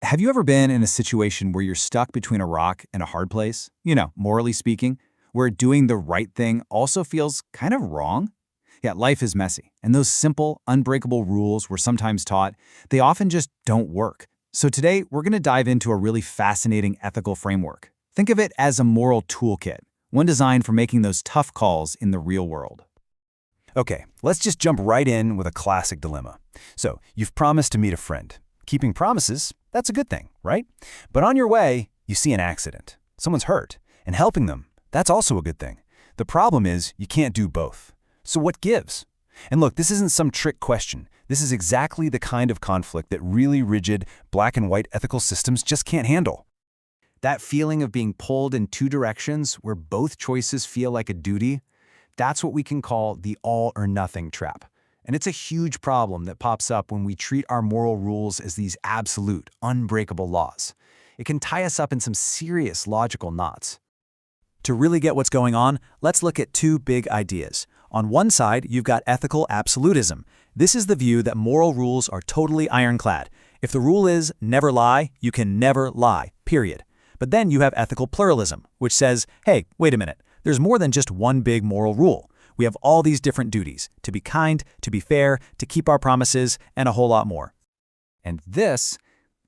Have you ever been in a situation where you're stuck between a rock and a hard place? Morally speaking, where doing the right thing also feels kind of wrong? Yeah, life is messy, and those simple, unbreakable rules we're sometimes taught, they often just don't work. So today, we're going to dive into a really fascinating ethical framework. Think of it as a moral toolkit, one designed for making those tough calls in the real world. Okay, let's just jump right in with a classic dilemma. So, you've promised to meet a friend. Keeping promises, that's a good thing, right? But on your way, you see an accident. Someone's hurt, and helping them, that's also a good thing. The problem is you can't do both. So what gives? And look, this isn't some trick question. This is exactly the kind of conflict that really rigid, black and white ethical systems just can't handle. That feeling of being pulled in two directions where both choices feel like a duty, that's what we can call the all-or-nothing trap. And it's a huge problem that pops up when we treat our moral rules as these absolute, unbreakable laws. It can tie us up in some serious logical knots. To really get what's going on, let's look at two big ideas. On one side, you've got ethical absolutism. This is the view that moral rules are totally ironclad. If the rule is never lie, you can never lie, period. But then you have ethical pluralism, which says, hey, wait a minute, there's more than just one big moral rule. We have all these different duties, to be kind, to be fair, to keep our promises, and a whole lot more. And this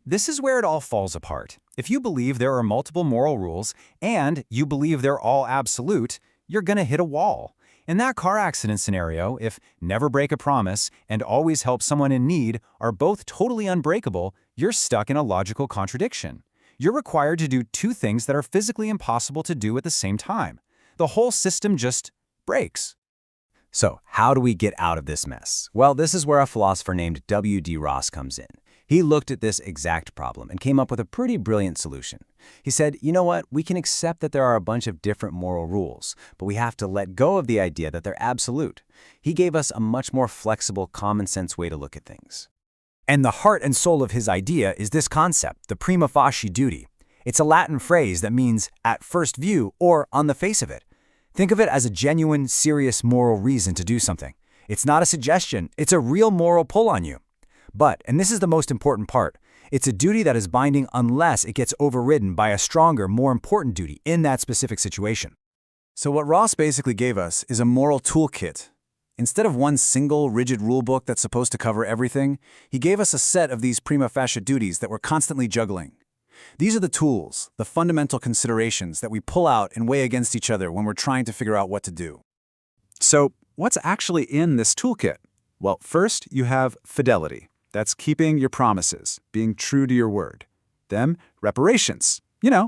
is where it all falls apart. If you believe there are multiple moral rules and you believe they're all absolute, you're going to hit a wall. In that car accident scenario, if never break a promise and always help someone in need are both totally unbreakable, you're stuck in a logical contradiction. You're required to do two things that are physically impossible to do at the same time. The whole system just breaks. So, how do we get out of this mess? Well, this is where a philosopher named W.D. Ross comes in. He looked at this exact problem and came up with a pretty brilliant solution. He said, you know what, we can accept that there are a bunch of different moral rules, but we have to let go of the idea that they're absolute. He gave us a much more flexible, common-sense way to look at things. And the heart and soul of his idea is this concept, the Prima Facie duty. It's a Latin phrase that means at first view or on the face of it. Think of it as a genuine, serious moral reason to do something. It's not a suggestion, it's a real moral pull on you. But, and this is the most important part, it's a duty that is binding unless it gets overridden by a stronger, more important duty in that specific situation. So what Ross basically gave us is a moral toolkit. Instead of one single, rigid rulebook that's supposed to cover everything, he gave us a set of these prima facie duties that we're constantly juggling. These are the tools, the fundamental considerations that we pull out and weigh against each other when we're trying to figure out what to do. So, what's actually in this toolkit? Well, first, you have fidelity. That's keeping your promises, being true to your word. Then, reparations.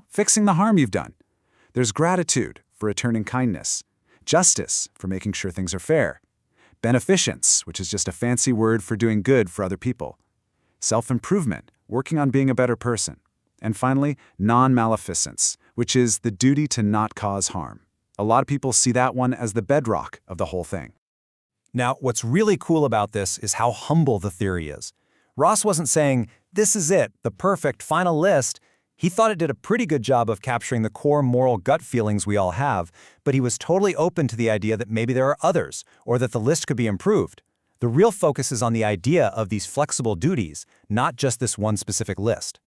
Fixing the harm you've done. There's gratitude for returning kindness. Justice for making sure things are fair. Beneficence, which is just a fancy word for doing good for other people. Self-improvement, working on being a better person. And finally, non-maleficence, which is the duty to not cause harm. A lot of people see that one as the bedrock of the whole thing. Now, what's really cool about this is how humble the theory is. Ross wasn't saying, this is it, the perfect final list. He thought it did a pretty good job of capturing the core moral gut feelings we all have, but he was totally open to the idea that maybe there are others, or that the list could be improved. The real focus is on the idea of these flexible duties, not just this one specific list.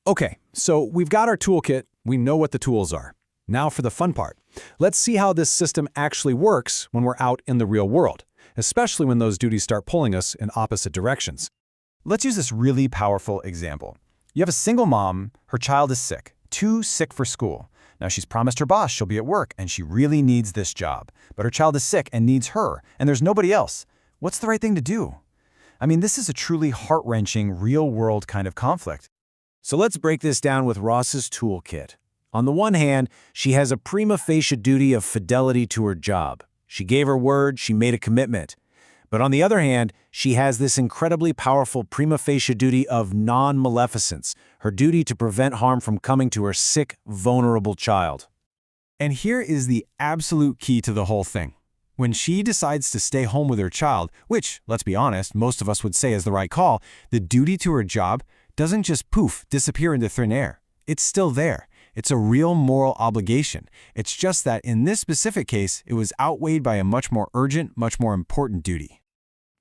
Okay, so we've got our toolkit, we know what the tools are. Now for the fun part. Let's see how this system actually works when we're out in the real world, especially when those duties start pulling us in opposite directions. Let's use this really powerful example. You have a single mom, her child is sick, too sick for school. Now she's promised her boss she'll be at work and she really needs this job, but her child is sick and needs her, and there's nobody else. What's the right thing to do? I mean, this is a truly heart-wrenching, real-world kind of conflict. So let's break this down with Ross's toolkit. On the one hand, she has a prima facie duty of fidelity to her job. She gave her word, she made a commitment. But on the other hand, she has this incredibly powerful prima facie duty of non-maleficence, her duty to prevent harm from coming to her sick, vulnerable child. And here is the absolute key to the whole thing. When she decides to stay home with her child, which, let's be honest, most of us would say is the right call, the duty to her job doesn't just poof, disappear into thin air. It's still there. It's a real moral obligation. It's just that in this specific case, it was outweighed by a much more urgent, much more important duty.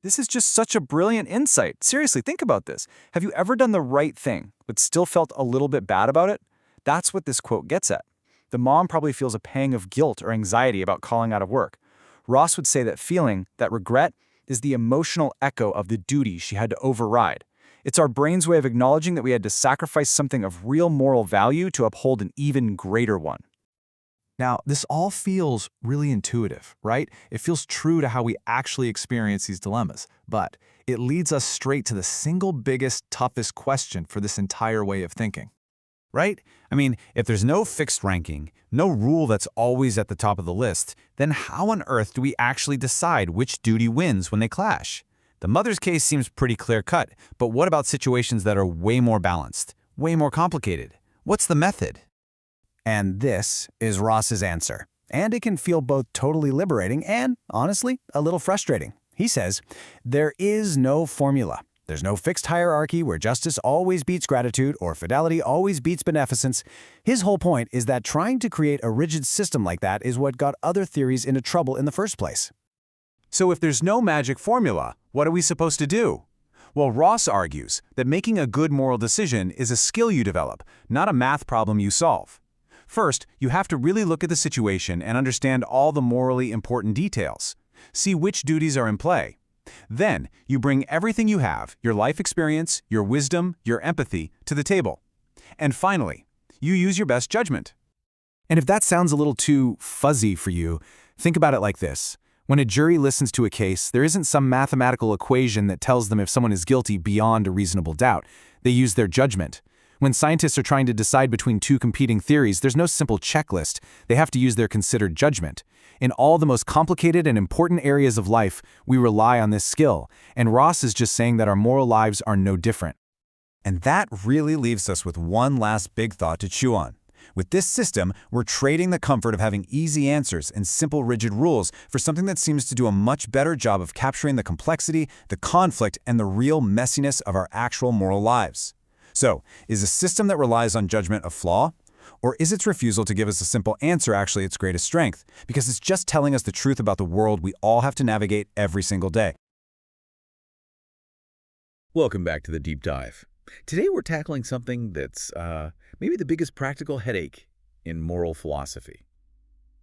This is just such a brilliant insight. Seriously, think about this. Have you ever done the right thing, but still felt a little bit bad about it? That's what this quote gets at. The mom probably feels a pang of guilt or anxiety about calling out of work. Ross would say that feeling, that regret, is the emotional echo of the duty she had to override. It's our brain's way of acknowledging that we had to sacrifice something of real moral value to uphold an even greater one. Now, this all feels really intuitive, right? It feels true to how we actually experience these dilemmas, but it leads us straight to the single biggest, toughest question for this entire way of thinking. Right? I mean, if there's no fixed ranking, no rule that's always at the top of the list, then how on earth do we actually decide which duty wins when they clash? The mother's case seems pretty clear-cut, but what about situations that are way more balanced, way more complicated? What's the method? And this is Ross's answer. And it can feel both totally liberating and, honestly, a little frustrating. He says, there is no formula. There's no fixed hierarchy where justice always beats gratitude or fidelity always beats beneficence. His whole point is that trying to create a rigid system like that is what got other theories into trouble in the first place. So if there's no magic formula, what are we supposed to do? Well, Ross argues that making a good moral decision is a skill you develop, not a math problem you solve. First, you have to really look at the situation and understand all the morally important details. See which duties are in play. Then, you bring everything you have, your life experience, your wisdom, your empathy, to the table. And finally, you use your best judgment. And if that sounds a little too fuzzy for you, think about it like this. When a jury listens to a case, there isn't some mathematical equation that tells them if someone is guilty beyond a reasonable doubt. They use their judgment. When scientists are trying to decide between two competing theories, there's no simple checklist. They have to use their considered judgment. In all the most complicated and important areas of life, we rely on this skill, and Ross is just saying that our moral lives are no different. And that really leaves us with one last big thought to chew on. With this system, we're trading the comfort of having easy answers and simple rigid rules for something that seems to do a much better job of capturing the complexity, the conflict, and the real messiness of our actual moral lives. So, is a system that relies on judgment a flaw? Or is its refusal to give us a simple answer actually its greatest strength? Because it's just telling us the truth about the world we all have to navigate every single day. Welcome back to the Deep Dive. Today we're tackling something that's maybe the biggest practical headache in moral philosophy.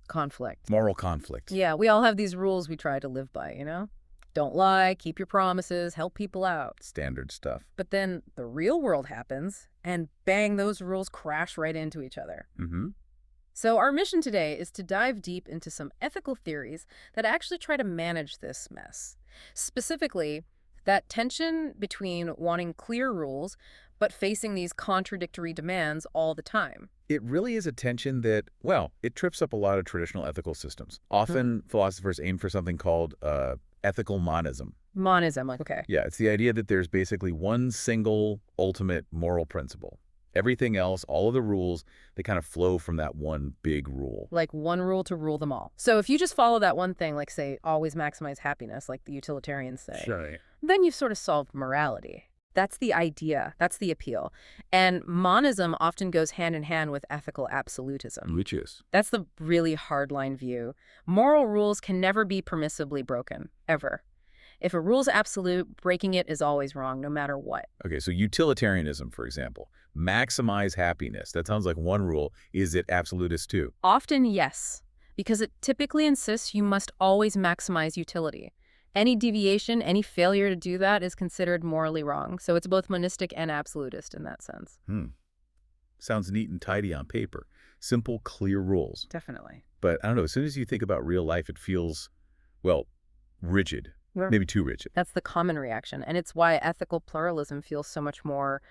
Conflict. Moral conflict. Yeah, we all have these rules we try to live by, you know? Don't lie, keep your promises, help people out. Standard stuff. But then the real world happens, and bang, those rules crash right into each other. Mm-hmm. So our mission today is to dive deep into some ethical theories that actually try to manage this mess. Specifically, that tension between wanting clear rules but facing these contradictory demands all the time. It really is a tension that, well, it trips up a lot of traditional ethical systems. Often philosophers aim for something called ethical monism. Monism, like, okay. Yeah, it's the idea that there's basically one single ultimate moral principle. Everything else, all of the rules, they kind of flow from that one big rule. Like one rule to rule them all. So if you just follow that one thing, like say, always maximize happiness, like the utilitarians say, Sure. then you've sort of solved morality. That's the idea. That's the appeal. And monism often goes hand in hand with ethical absolutism. Which is? That's the really hardline view. Moral rules can never be permissibly broken, ever. If a rule's absolute, breaking it is always wrong, no matter what. Okay, so utilitarianism, for example. Maximize happiness. That sounds like one rule. Is it absolutist too? Often, yes, because it typically insists you must always maximize utility. Any deviation, any failure to do that is considered morally wrong. So it's both monistic and absolutist in that sense. Sounds neat and tidy on paper. Simple, clear rules. Definitely. But I don't know, as soon as you think about real life, it feels, well, rigid. Maybe too rigid. That's the common reaction. And it's why ethical pluralism feels so much more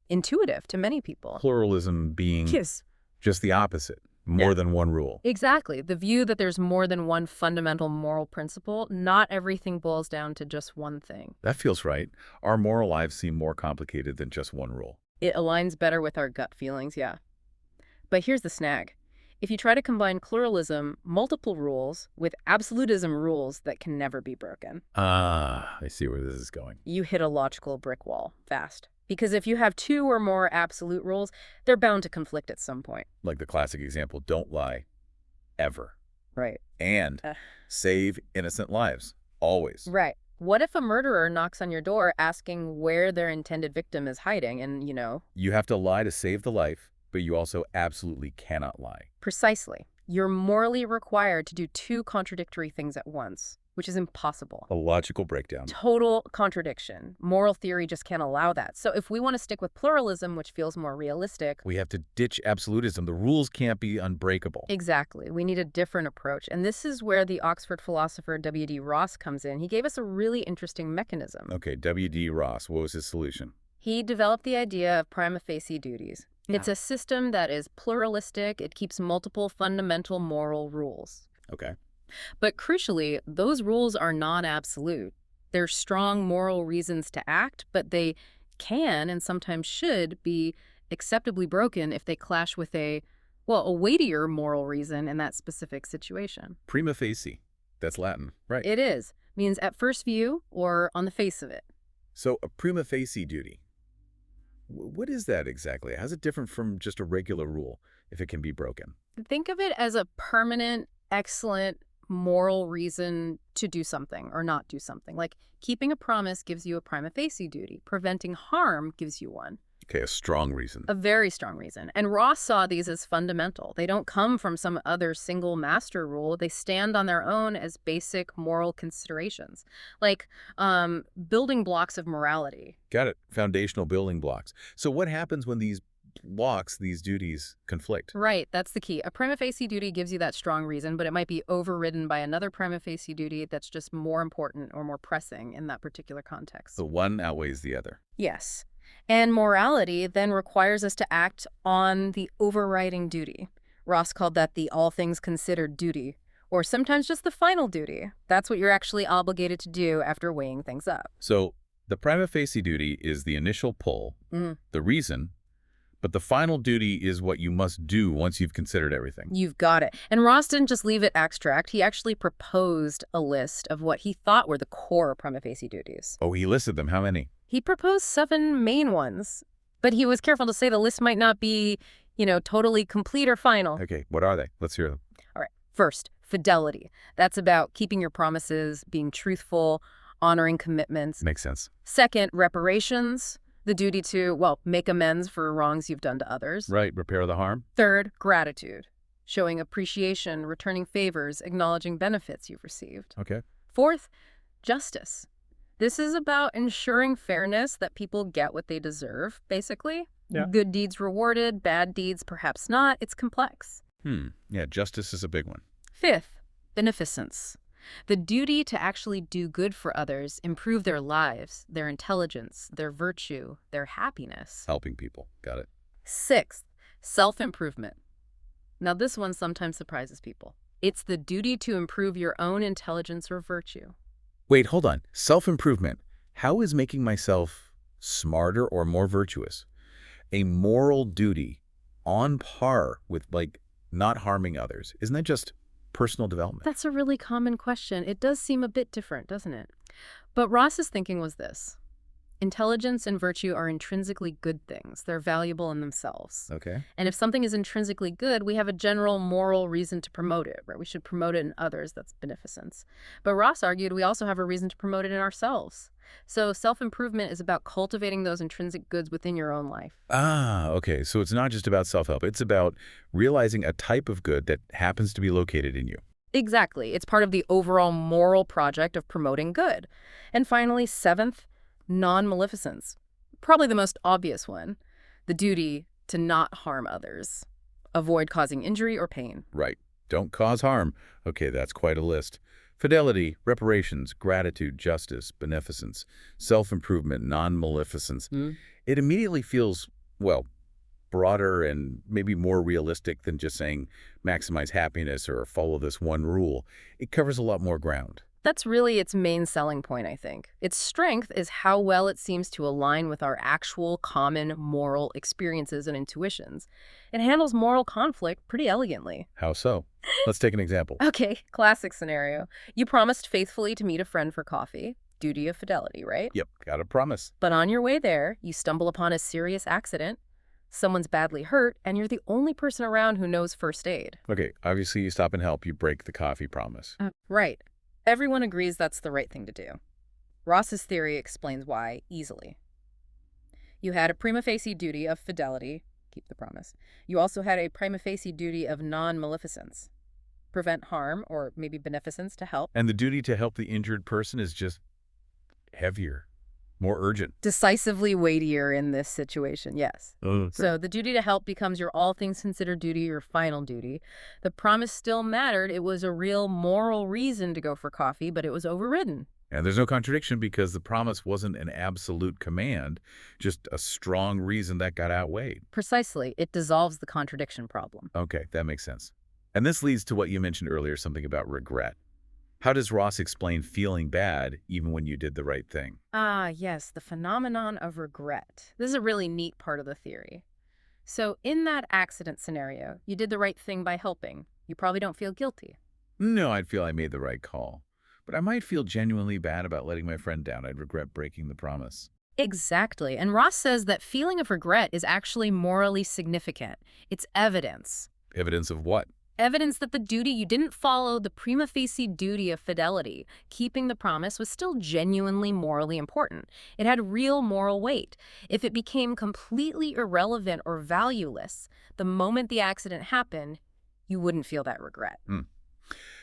intuitive to many people. Pluralism being just the opposite. More than one rule. Exactly. The view that there's more than one fundamental moral principle, not everything boils down to just one thing. That feels right. Our moral lives seem more complicated than just one rule. It aligns better with our gut feelings, yeah. But here's the snag. If you try to combine pluralism, multiple rules, with absolutism rules that can never be broken. Ah, I see where this is going. You hit a logical brick wall fast. Because if you have two or more absolute rules, they're bound to conflict at some point. Like the classic example, don't lie, ever. Right. And save innocent lives, always. Right. What if a murderer knocks on your door asking where their intended victim is hiding and, You have to lie to save the life, but you also absolutely cannot lie. precisely. You're morally required to do two contradictory things at once, which is impossible. A logical breakdown. Total contradiction. Moral theory just can't allow that. So if we want to stick with pluralism, which feels more realistic, We have to ditch absolutism. The rules can't be unbreakable. exactly, we need a different approach. And this is where the Oxford philosopher W.D. Ross comes in. He gave us a really interesting mechanism. Okay, W.D. Ross, what was his solution? He developed the idea of prima facie duties. It's a system that is pluralistic. It keeps multiple fundamental moral rules. Okay. But crucially, those rules are non-absolute. They're strong moral reasons to act, but they can and sometimes should be acceptably broken if they clash with a weightier moral reason in that specific situation. Prima facie. That's Latin, right? It is. Means at first view or on the face of it. So a prima facie duty. What is that exactly? How's it different from just a regular rule if it can be broken? Think of it as a permanent, excellent moral reason to do something or not do something. Like keeping a promise gives you a prima facie duty. Preventing harm gives you one. Okay, a strong reason. A very strong reason. And Ross saw these as fundamental. They don't come from some other single master rule. They stand on their own as basic moral considerations, like building blocks of morality. Got it. Foundational building blocks. So what happens when these blocks, these duties, conflict? Right, that's the key. A prima facie duty gives you that strong reason, but it might be overridden by another prima facie duty that's just more important or more pressing in that particular context. So one outweighs the other. Yes. And morality then requires us to act on the overriding duty. Ross called that the all things considered duty, or sometimes just the final duty. That's what you're actually obligated to do after weighing things up. So the prima facie duty is the initial pull, the reason, but the final duty is what you must do once you've considered everything. You've got it. And Ross didn't just leave it abstract. He actually proposed a list of what he thought were the core prima facie duties. Oh, he listed them. How many? He proposed 7 main ones, but he was careful to say the list might not be, totally complete or final. Okay, what are they? Let's hear them. All right. First, fidelity. That's about keeping your promises, being truthful, honoring commitments. Makes sense. Second, reparations. The duty to, make amends for wrongs you've done to others. Right, repair the harm. Third, gratitude. Showing appreciation, returning favors, acknowledging benefits you've received. Okay. Fourth, justice. This is about ensuring fairness, that people get what they deserve, basically. Yeah. Good deeds rewarded, bad deeds perhaps not. It's complex. Yeah, justice is a big one. Fifth, beneficence. The duty to actually do good for others, improve their lives, their intelligence, their virtue, their happiness. Helping people. Got it. Sixth, self-improvement. Now this one sometimes surprises people. It's the duty to improve your own intelligence or virtue. Wait, hold on. Self-improvement. How is making myself smarter or more virtuous a moral duty on par with, not harming others? Isn't that just personal development? That's a really common question. It does seem a bit different, doesn't it? But Ross's thinking was this. Intelligence and virtue are intrinsically good things. They're valuable in themselves. Okay. And if something is intrinsically good, we have a general moral reason to promote it, right? We should promote it in others. That's beneficence. But Ross argued we also have a reason to promote it in ourselves. So self-improvement is about cultivating those intrinsic goods within your own life. Ah, okay. So it's not just about self-help. It's about realizing a type of good that happens to be located in you. Exactly. It's part of the overall moral project of promoting good. And finally, seventh, non-maleficence. Probably the most obvious one. The duty to not harm others. Avoid causing injury or pain. Right. Don't cause harm. Okay, that's quite a list. Fidelity, reparations, gratitude, justice, beneficence, self-improvement, non-maleficence. It immediately feels, broader and maybe more realistic than just saying maximize happiness or follow this one rule. It covers a lot more ground. That's really its main selling point, I think. Its strength is how well it seems to align with our actual common moral experiences and intuitions. It handles moral conflict pretty elegantly. How so? Let's take an example. Okay, classic scenario. You promised faithfully to meet a friend for coffee. Duty of fidelity, right? Yep, got a promise. But on your way there, you stumble upon a serious accident. Someone's badly hurt, and you're the only person around who knows first aid. Okay, obviously you stop and help. You break the coffee promise. Right. Everyone agrees that's the right thing to do. Ross's theory explains why easily. You had a prima facie duty of fidelity, keep the promise. You also had a prima facie duty of non-maleficence, prevent harm or maybe beneficence to help. And the duty to help the injured person is just heavier, more urgent. Decisively weightier in this situation, yes. So the duty to help becomes your all things considered duty, your final duty. The promise still mattered. It was a real moral reason to go for coffee, but it was overridden. And there's no contradiction because the promise wasn't an absolute command, just a strong reason that got outweighed. Precisely. It dissolves the contradiction problem. Okay, that makes sense. And this leads to what you mentioned earlier, something about regret. How does Ross explain feeling bad even when you did the right thing? Ah, yes, the phenomenon of regret. This is a really neat part of the theory. So in that accident scenario, you did the right thing by helping. You probably don't feel guilty. No, I'd feel I made the right call. But I might feel genuinely bad about letting my friend down. I'd regret breaking the promise. Exactly. And Ross says that feeling of regret is actually morally significant. It's evidence. Evidence of what? Evidence that the duty you didn't follow, the prima facie duty of fidelity, keeping the promise, was still genuinely morally important. It had real moral weight. If it became completely irrelevant or valueless, the moment the accident happened, you wouldn't feel that regret.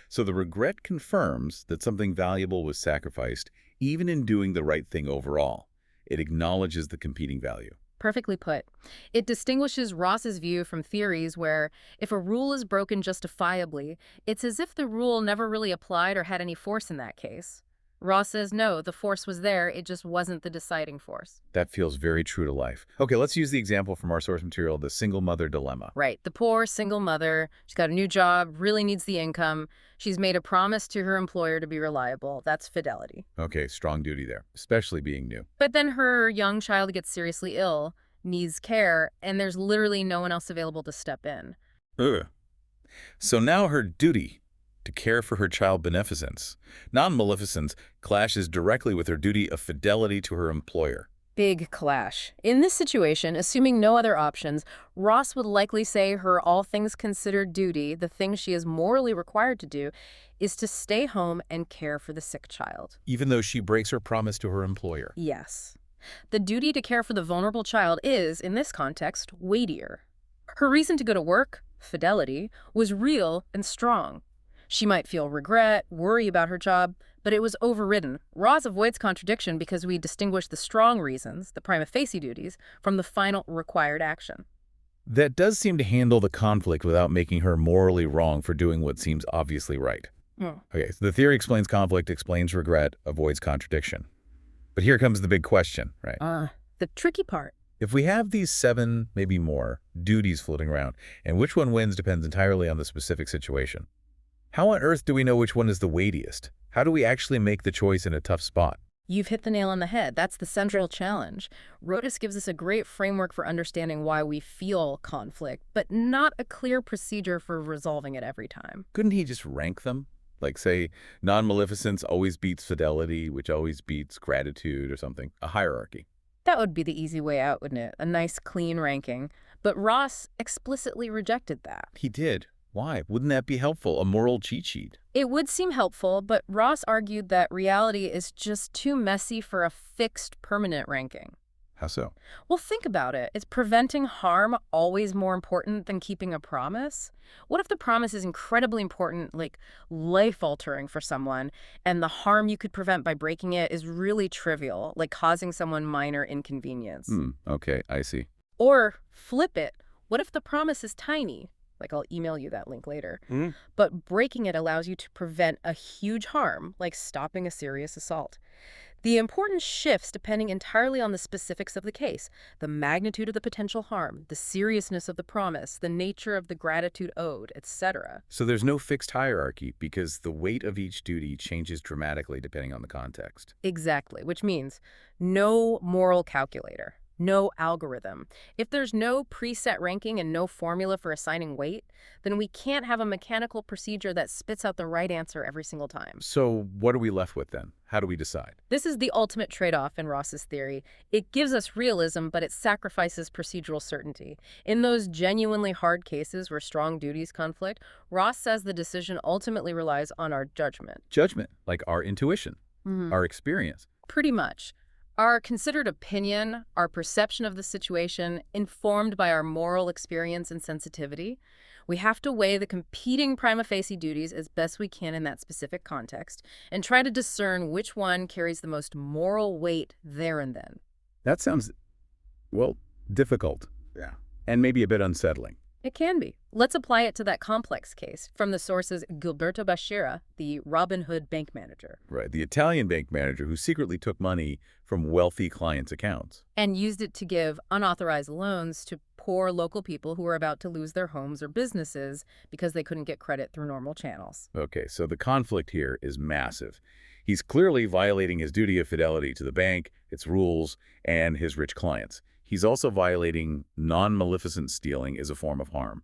So the regret confirms that something valuable was sacrificed, even in doing the right thing overall. It acknowledges the competing value. Perfectly put. It distinguishes Ross's view from theories where, if a rule is broken justifiably, it's as if the rule never really applied or had any force in that case. Ross says no, the force was there, it just wasn't the deciding force. That feels very true to life. Okay, let's use the example from our source material, the single mother dilemma. Right. The poor single mother, she's got a new job, really needs the income. She's made a promise to her employer to be reliable. That's fidelity. Okay, strong duty there, especially being new. But then her young child gets seriously ill, needs care, and there's literally no one else available to step in. Ugh. So now her duty to care for her child beneficence, non-maleficence, clashes directly with her duty of fidelity to her employer. Big clash. In this situation, assuming no other options, Ross would likely say her all things considered duty, the thing she is morally required to do, is to stay home and care for the sick child. Even though she breaks her promise to her employer. Yes. The duty to care for the vulnerable child is, in this context, weightier. Her reason to go to work, fidelity, was real and strong. She might feel regret, worry about her job, but it was overridden. Ross avoids contradiction because we distinguish the strong reasons, the prima facie duties, from the final required action. That does seem to handle the conflict without making her morally wrong for doing what seems obviously right. Okay, so the theory explains conflict, explains regret, avoids contradiction. But here comes the big question, right? The tricky part. If we have these 7, maybe more, duties floating around, and which one wins depends entirely on the specific situation. How on earth do we know which one is the weightiest? How do we actually make the choice in a tough spot? You've hit the nail on the head. That's the central challenge. Rodas gives us a great framework for understanding why we feel conflict, but not a clear procedure for resolving it every time. Couldn't he just rank them? Like, say, non-maleficence always beats fidelity, which always beats gratitude or something. A hierarchy. That would be the easy way out, wouldn't it? A nice, clean ranking. But Ross explicitly rejected that. He did. Why? Wouldn't that be helpful? A moral cheat sheet. It would seem helpful, but Ross argued that reality is just too messy for a fixed, permanent ranking. How so? Well, think about it. Is preventing harm always more important than keeping a promise? What if the promise is incredibly important, like life-altering for someone, and the harm you could prevent by breaking it is really trivial, like causing someone minor inconvenience? Okay, I see. Or flip it. What if the promise is tiny? Like, I'll email you that link later. But breaking it allows you to prevent a huge harm, like stopping a serious assault. The importance shifts depending entirely on the specifics of the case, the magnitude of the potential harm, the seriousness of the promise, the nature of the gratitude owed, etc. So there's no fixed hierarchy because the weight of each duty changes dramatically depending on the context. Exactly, which means no moral calculator. No algorithm. If there's no preset ranking and no formula for assigning weight, then we can't have a mechanical procedure that spits out the right answer every single time. So what are we left with then? How do we decide? This is the ultimate trade-off in Ross's theory. It gives us realism, but it sacrifices procedural certainty. In those genuinely hard cases where strong duties conflict, Ross says the decision ultimately relies on our judgment. Judgment, like our intuition, our experience. Pretty much. Our considered opinion, our perception of the situation, informed by our moral experience and sensitivity. We have to weigh the competing prima facie duties as best we can in that specific context and try to discern which one carries the most moral weight there and then. That sounds, well, difficult. Yeah. And maybe a bit unsettling. It can be. Let's apply it to that complex case from the sources Gilberto Bashira, the Robin Hood bank manager. Right, the Italian bank manager who secretly took money from wealthy clients' accounts. And used it to give unauthorized loans to poor local people who were about to lose their homes or businesses because they couldn't get credit through normal channels. Okay, so the conflict here is massive. He's clearly violating his duty of fidelity to the bank, its rules, and his rich clients. He's also violating non-maleficent stealing as a form of harm.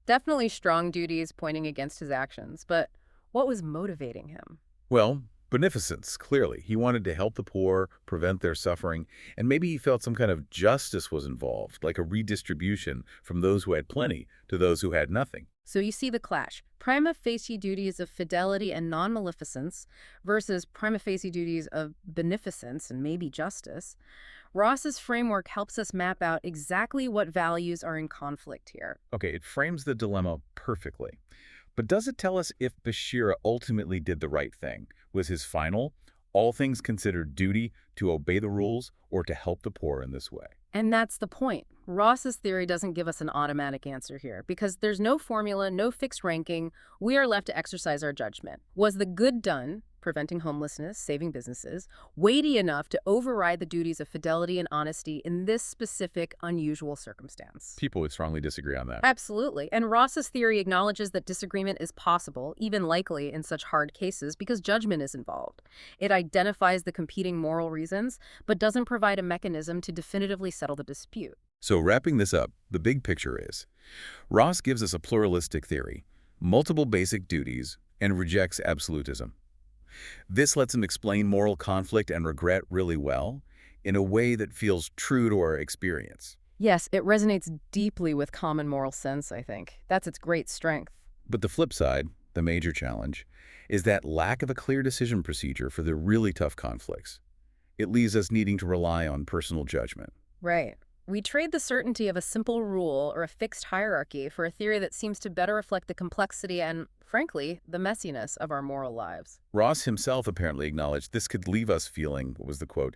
Definitely strong duties pointing against his actions, but what was motivating him? Well, beneficence, clearly. He wanted to help the poor, prevent their suffering, and maybe he felt some kind of justice was involved, like a redistribution from those who had plenty to those who had nothing. So you see the clash. Prima facie duties of fidelity and non-maleficence versus prima facie duties of beneficence and maybe justice. Ross's framework helps us map out exactly what values are in conflict here. Okay, it frames the dilemma perfectly. But does it tell us if Bashira ultimately did the right thing? Was his final, all things considered, duty to obey the rules or to help the poor in this way? And that's the point. Ross's theory doesn't give us an automatic answer here because there's no formula, no fixed ranking. We are left to exercise our judgment. Was the good done, preventing homelessness, saving businesses, weighty enough to override the duties of fidelity and honesty in this specific, unusual circumstance? People would strongly disagree on that. Absolutely. And Ross's theory acknowledges that disagreement is possible, even likely in such hard cases, because judgment is involved. It identifies the competing moral reasons, but doesn't provide a mechanism to definitively settle the dispute. So wrapping this up, the big picture is, Ross gives us a pluralistic theory, multiple basic duties, and rejects absolutism. This lets him explain moral conflict and regret really well, in a way that feels true to our experience. Yes, it resonates deeply with common moral sense, I think. That's its great strength. But the flip side, the major challenge, is that lack of a clear decision procedure for the really tough conflicts. It leaves us needing to rely on personal judgment. Right. We trade the certainty of a simple rule or a fixed hierarchy for a theory that seems to better reflect the complexity and, frankly, the messiness of our moral lives. Ross himself apparently acknowledged this could leave us feeling, what was the quote,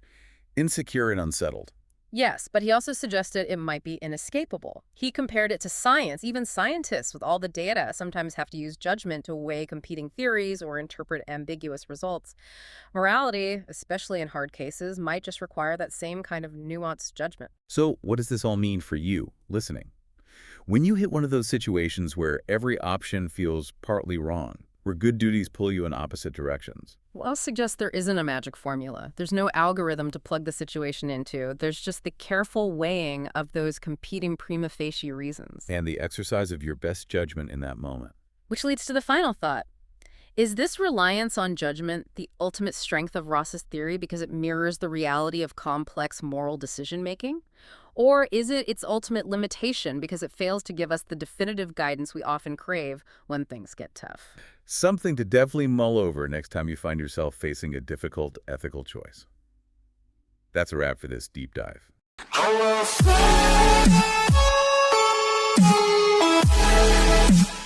insecure and unsettled. Yes, but he also suggested it might be inescapable. He compared it to science. Even scientists with all the data sometimes have to use judgment to weigh competing theories or interpret ambiguous results. Morality, especially in hard cases, might just require that same kind of nuanced judgment. So what does this all mean for you, listening? When you hit one of those situations where every option feels partly wrong, where good duties pull you in opposite directions? Well, I'll suggest there isn't a magic formula. There's no algorithm to plug the situation into. There's just the careful weighing of those competing prima facie reasons. And the exercise of your best judgment in that moment. Which leads to the final thought. Is this reliance on judgment the ultimate strength of Ross's theory because it mirrors the reality of complex moral decision-making? Or is it its ultimate limitation because it fails to give us the definitive guidance we often crave when things get tough? Something to definitely mull over next time you find yourself facing a difficult ethical choice. That's a wrap for this deep dive. Oh, well.